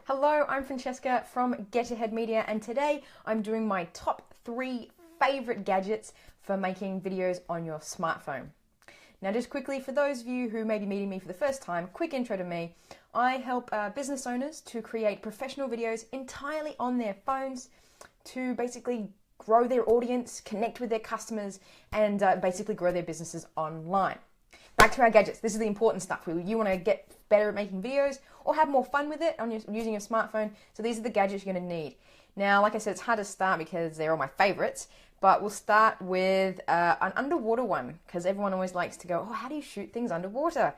Hello, I'm Francesca from Get Ahead Media, and today I'm doing my top 3 favorite gadgets for making videos on your smartphone. Now, just quickly, for those of you who may be meeting me for the first time, quick intro to me. I help business owners to create professional videos entirely on their phones to basically grow their audience, connect with their customers, and basically grow their businesses online. Back to our gadgets. This is the important stuff. You want to get better at making videos or have more fun with it on using your smartphone. So these are the gadgets you're going to need. Now, like I said, it's hard to start because they're all my favorites, but we'll start with an underwater one because everyone always likes to go, oh, how do you shoot things underwater?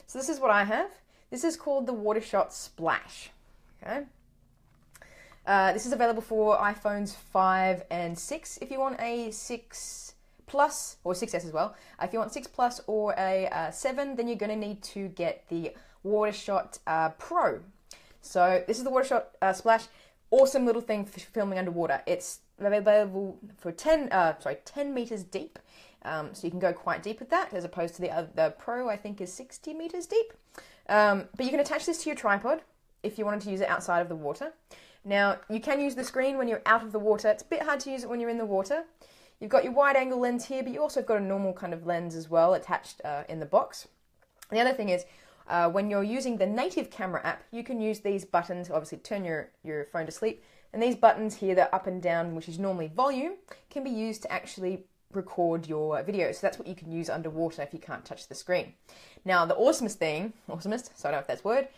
So this is what I have. This is called the Watershot Splash. Okay. This is available for iPhones 5 and 6 if you want a 6 Plus or 6S as well. If you want 6 Plus or a 7, then you're going to need to get the Watershot Pro. So this is the Watershot Splash. Awesome little thing for filming underwater. It's available for 10 meters deep. So you can go quite deep with that, as opposed to the Pro, I think, is 60 meters deep. But you can attach this to your tripod if you wanted to use it outside of the water. Now, you can use the screen when you're out of the water. It's a bit hard to use it when you're in the water. You've got your wide angle lens here, but you also have got a normal kind of lens as well attached in the box. The other thing is, when you're using the native camera app, you can use these buttons, obviously turn your phone to sleep, and these buttons here, the up and down, which is normally volume, can be used to actually record your video. So that's what you can use underwater if you can't touch the screen. Now, the awesomest, so I don't know if that's a word,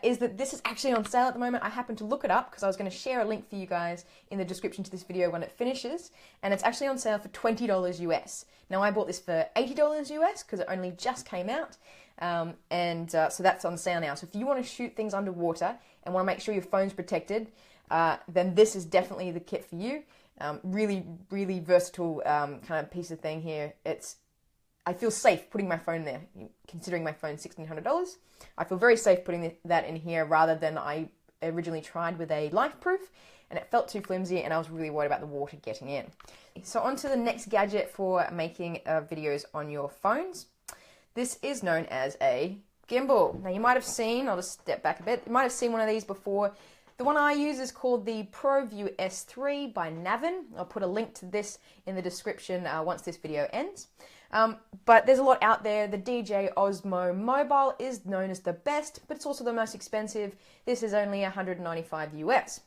is that this is actually on sale at the moment. I happened to look it up because I was going to share a link for you guys in the description to this video when it finishes, and it's actually on sale for $20 US. Now, I bought this for $80 US because it only just came out, so that's on sale now. So if you want to shoot things underwater and want to make sure your phone's protected, then this is definitely the kit for you. Really, really versatile kind of piece of thing here. I feel safe putting my phone there, considering my phone's $1,600. I feel very safe putting that in here rather than I originally tried with a LifeProof, and it felt too flimsy and I was really worried about the water getting in. So on to the next gadget for making videos on your phones. This is known as a gimbal. Now you might have seen, I'll just step back a bit, you might have seen one of these before. The one I use is called the ProView S3 by Navin. I'll put a link to this in the description once this video ends. But there's a lot out there. The DJI Osmo Mobile is known as the best, but it's also the most expensive. This is only $195 US.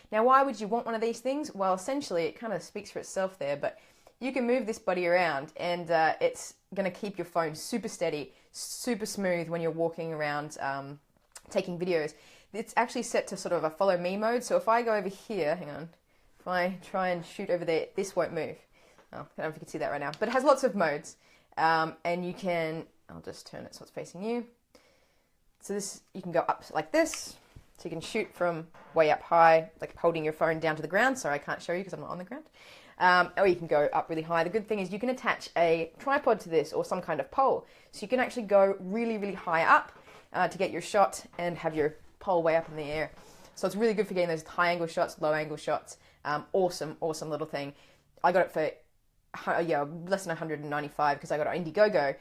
Now, why would you want one of these things? Well, essentially, it kind of speaks for itself there, but you can move this buddy around and it's going to keep your phone super steady, super smooth when you're walking around taking videos. It's actually set to sort of a follow me mode. So if I go over here, hang on, if I try and shoot over there, this won't move. Oh, I don't know if you can see that right now, but it has lots of modes. And you can, I'll just turn it so it's facing you. So this, you can go up like this. So you can shoot from way up high, like holding your phone down to the ground. Sorry, I can't show you because I'm not on the ground. Or you can go up really high. The good thing is you can attach a tripod to this or some kind of pole. So you can actually go really, really high up to get your shot and have your pole way up in the air. So it's really good for getting those high angle shots, low angle shots. Awesome little thing. I got it for less than 195 because I got it on Indiegogo.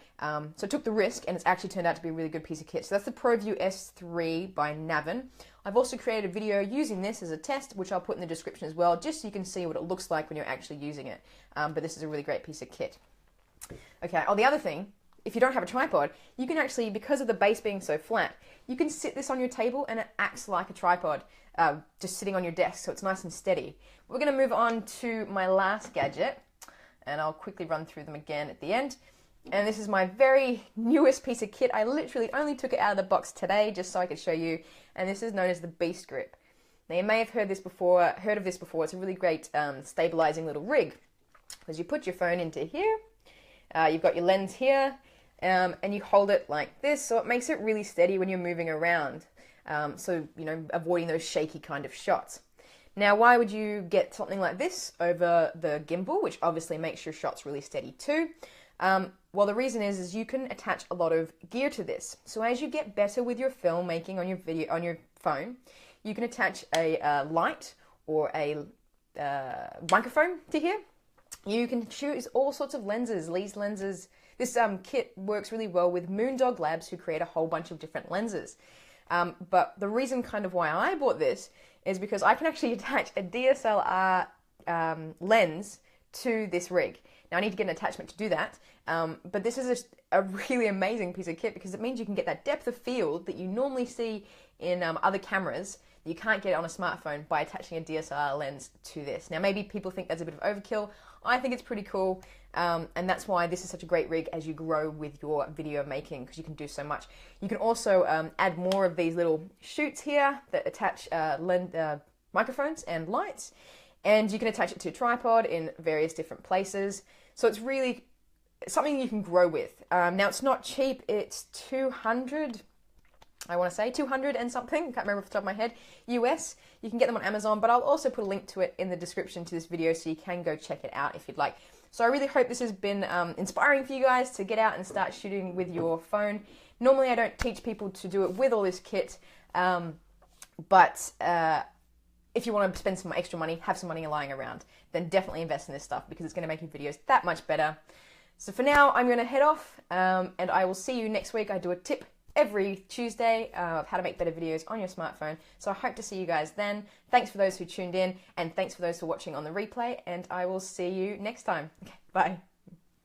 So I took the risk and it's actually turned out to be a really good piece of kit. So that's the ProView S3 by Navin. I've also created a video using this as a test, which I'll put in the description as well, just so you can see what it looks like when you're actually using it. But this is a really great piece of kit. Okay, the other thing, if you don't have a tripod, you can actually, because of the base being so flat, you can sit this on your table and it acts like a tripod, just sitting on your desk, so it's nice and steady. We're going to move on to my last gadget, and I'll quickly run through them again at the end. And this is my very newest piece of kit. I literally only took it out of the box today just so I could show you, and this is known as the Beast Grip. Now you may have heard of this before. It's a really great stabilizing little rig. As you put your phone into here, you've got your lens here, and you hold it like this, so it makes it really steady when you're moving around. So, avoiding those shaky kind of shots. Now, why would you get something like this over the gimbal, which obviously makes your shots really steady too? Well, the reason is you can attach a lot of gear to this. So as you get better with your filmmaking on your phone, you can attach a light or a microphone to here. You can choose all sorts of lenses. These lenses, this kit works really well with Moondog Labs, who create a whole bunch of different lenses. But the reason kind of why I bought this is because I can actually attach a DSLR lens to this rig. Now I need to get an attachment to do that, but this is a really amazing piece of kit because it means you can get that depth of field that you normally see in other cameras that you can't get on a smartphone by attaching a DSLR lens to this. Now maybe people think that's a bit of overkill. I think it's pretty cool, and that's why this is such a great rig as you grow with your video making, because you can do so much. You can also add more of these little chutes here that attach microphones and lights, and you can attach it to a tripod in various different places. So it's really something you can grow with. Now it's not cheap, it's 200, I want to say 200 and something, can't remember off the top of my head, US. You can get them on Amazon, but I'll also put a link to it in the description to this video so you can go check it out if you'd like. So I really hope this has been inspiring for you guys to get out and start shooting with your phone. Normally I don't teach people to do it with all this kit, but if you want to spend some extra money, have some money lying around, then definitely invest in this stuff because it's going to make your videos that much better. So for now, I'm going to head off, and I will see you next week. I do a tip every Tuesday of how to make better videos on your smartphone. So I hope to see you guys then. Thanks for those who tuned in, and thanks for those who are watching on the replay, and I will see you next time. Okay, bye.